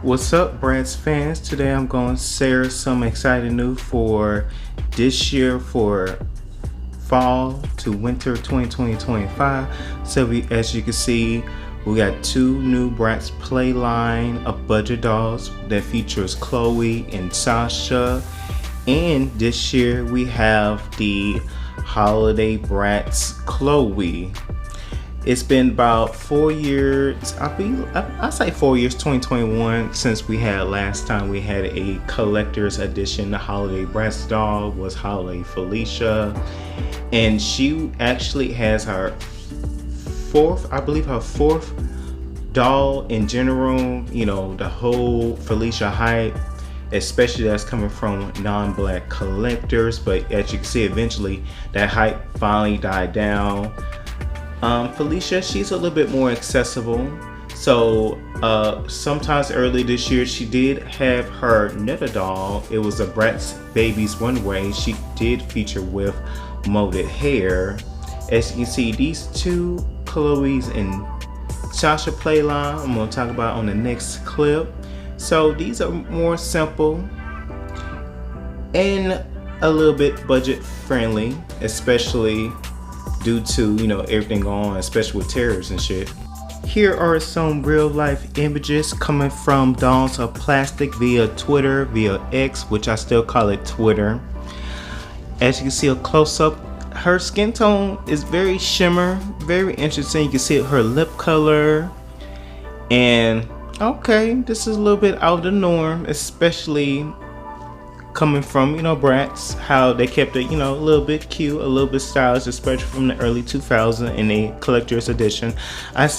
What's up, Bratz fans? Today I'm going to share some exciting news for this year for fall to winter 2020-25. So as you can see, we got two new Bratz Playline of budget dolls that features Cloe and Sasha. And this year we have the holiday Bratz Cloe. It's been about 4 years, I say 4 years, 2021, since we had last time we had a collector's edition. The holiday Bratz doll was holiday Felicia, and she actually has her fourth doll in general. You know, the whole Felicia hype, especially that's coming from non-black collectors. But as you can see, eventually that hype finally died down. Felicia, she's a little bit more accessible. So sometimes early this year she did have her Netta doll. It was a Bratz Babies One Way. She did feature with molded hair. As you can see, these two Chloe's and Sasha Playline I'm going to talk about on the next clip. So these are more simple and a little bit budget friendly, especially due to, you know, everything going on, especially with tariffs and shit. Here are some real life images coming from Dolls of Plastic via Twitter, via X, which I still call it Twitter. As you can see a close up, her skin tone is very shimmer, very interesting. You can see her lip color, and okay, this is a little bit out of the norm, especially coming from, you know, Bratz, how they kept it, you know, a little bit cute, a little bit stylish, especially from the early 2000s in a collector's edition. I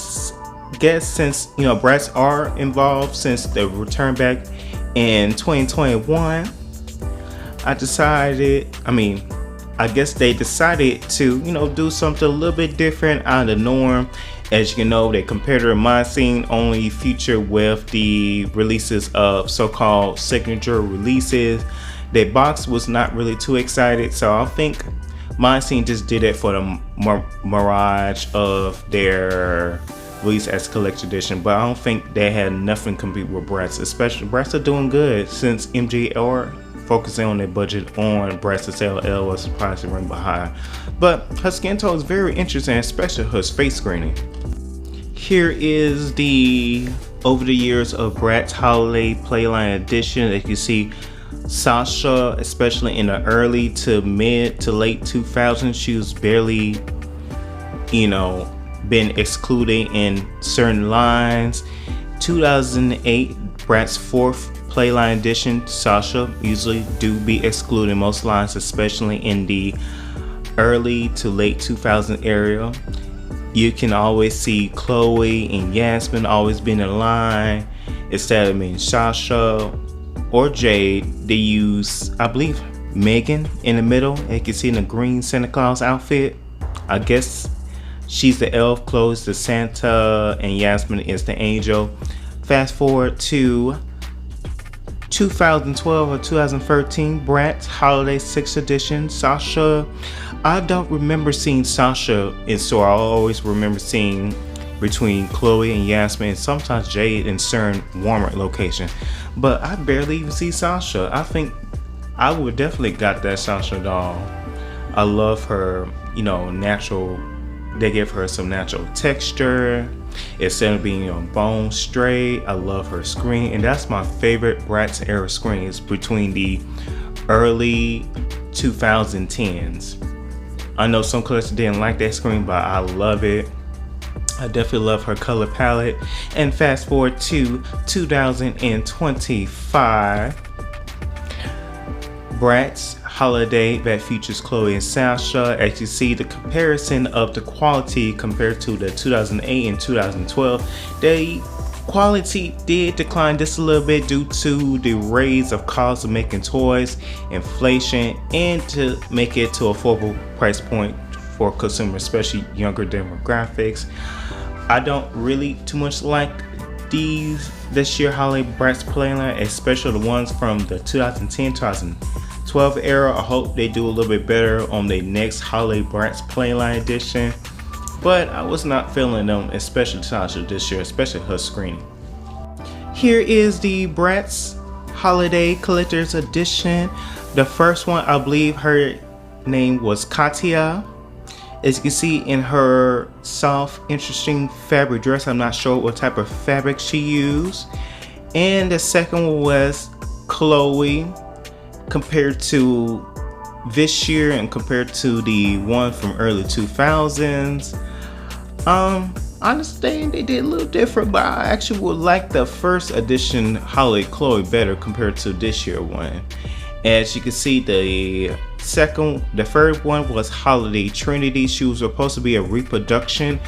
guess since, you know, Bratz are involved since the return back in 2021, I guess they decided to, you know, do something a little bit different out of the norm. As you know, they compared her My Scene only feature with the releases of so-called signature releases. Their box was not really too excited, so I think My Scene just did it for the mirage of their release as collector edition. But I don't think they had nothing to compete with Bratz. Especially Bratz are doing good since MG are focusing on their budget on Bratz LL was surprisingly behind. But her skin tone is very interesting, especially her face screening. Here is the over the years of Bratz Holiday Playline edition. As you see, Sasha, especially in the early to mid to late 2000s, she was barely, you know, been excluded in certain lines. 2008, Bratz fourth Playline edition, Sasha usually do be excluded in most lines, especially in the early to late 2000 area. You can always see Chloe and Yasmin always being in line. Instead of being Sasha or Jade, they use, I believe, Megan in the middle. You can see in the green Santa Claus outfit. I guess she's the elf, Chloe is the Santa, and Yasmin is the angel. Fast forward to 2012 or 2013, Bratz Holiday 6th edition, Sasha. I don't remember seeing Sasha in store. I always remember seeing between Chloe and Yasmin, and sometimes Jade in certain warmer location. But I barely even see Sasha. I think I would definitely got that Sasha doll. I love her, you know, natural. They give her some natural texture instead of being, you know, bone straight. I love her screen, and that's my favorite Bratz era screen. Is between the early 2010s. I know some collectors didn't like that screen, but I love it. I definitely love her color palette. And fast forward to 2025, Bratz Holiday that features Chloe and Sasha. As you see, the comparison of the quality compared to the 2008 and 2012, the quality did decline just a little bit due to the raise of cost of making toys, inflation, and to make it to affordable price point for consumers, especially younger demographics. I don't really too much like this year holiday Bratz Playline, especially the ones from the 2010-2012 era. I hope they do a little bit better on the next holiday Bratz Playline edition. But I was not feeling them, especially Sasha this year, especially her screening. Here is the Bratz Holiday Collector's Edition. The first one, I believe her name was Katia. As you can see in her soft, interesting fabric dress, I'm not sure what type of fabric she used. And the second one was Cloe, compared to this year and compared to the one from early 2000s. I understand they did a little different, but I actually would like the first edition Holiday Cloe better compared to this year one. As you can see, the third one was Holiday Trinity. She was supposed to be a reproduction,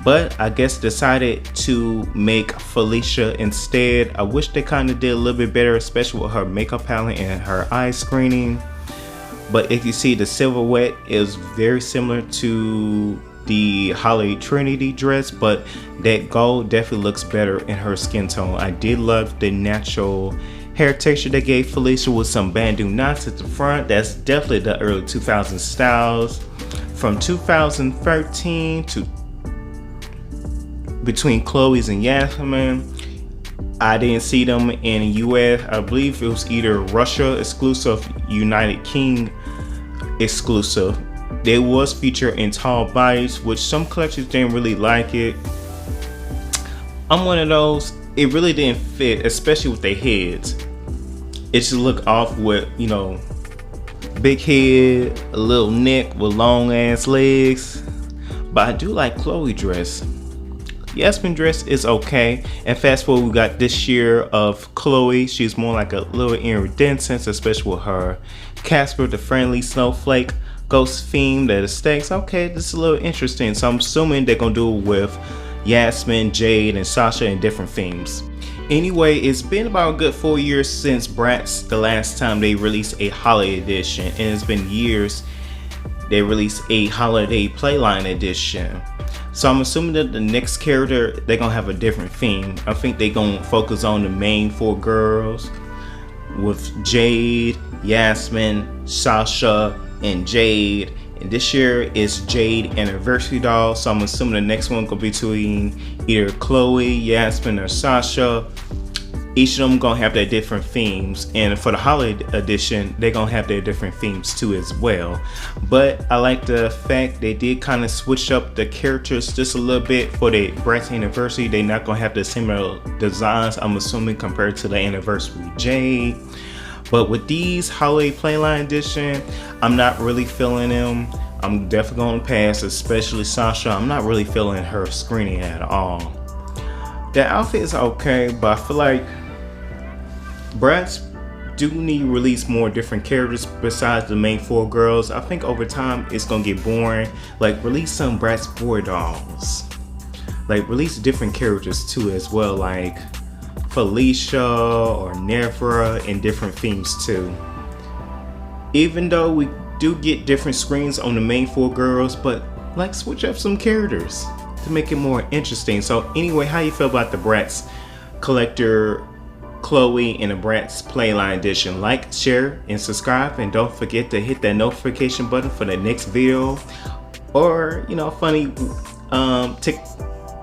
but I guess decided to make Felicia instead. I wish they kind of did a little bit better, especially with her makeup palette and her eye screening. But if you see, the silhouette is very similar to the Holiday Trinity dress, but that gold definitely looks better in her skin tone. I did love the natural hair texture they gave Felicia with some bandeau knots at the front. That's definitely the early 2000s styles. From 2013 to between Chloe's and Yasmin, I didn't see them in the US. I believe it was either Russia exclusive, United Kingdom exclusive. They was featured in tall bodies, which some collectors didn't really like it. I'm one of those, it really didn't fit, especially with their heads. It just looked off with, you know, big head, a little neck with long ass legs. But I do like Chloe dress. Yasmin dress is okay. And fast forward, we got this year of Cloe. She's more like a little iridescent, especially with her Casper the Friendly Snowflake ghost theme that it stakes. Okay, this is a little interesting. So I'm assuming they're gonna do it with Yasmin, Jade, and Sasha in different themes. Anyway, it's been about a good 4 years since Bratz the last time they released a holiday edition, and it's been years they released a holiday Playline edition. So I'm assuming that the next character, they're gonna have a different theme. I think they're gonna focus on the main 4 girls with Jade, Yasmin, Sasha, and Jade. And this year is Jade Anniversary Doll, so I'm assuming the next one could be between either Chloe, Yasmin, or Sasha. Each of them gonna have their different themes, and for the holiday edition, they're gonna have their different themes too as well. But I like the fact they did kind of switch up the characters just a little bit for the Bratz Anniversary. They're not gonna have the similar designs, I'm assuming, compared to the Anniversary Jade. But with these holiday Playline edition, I'm not really feeling them. I'm definitely gonna pass, especially Sasha. I'm not really feeling her screening at all. The outfit is okay, but I feel like Bratz do need to release more different characters besides the main 4 girls. I think over time it's gonna get boring. Like, release some Bratz boy dolls. Like, release different characters too as well, like Felicia or Nevra, in different themes too. Even though we do get different screens on the main 4 girls, but like, switch up some characters to make it more interesting. So anyway, how you feel about the Bratz collector Chloe and the Bratz Playline edition? Like, share, and subscribe, and don't forget to hit that notification button for the next video, or, you know, funny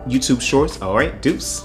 YouTube shorts. All right, deuce.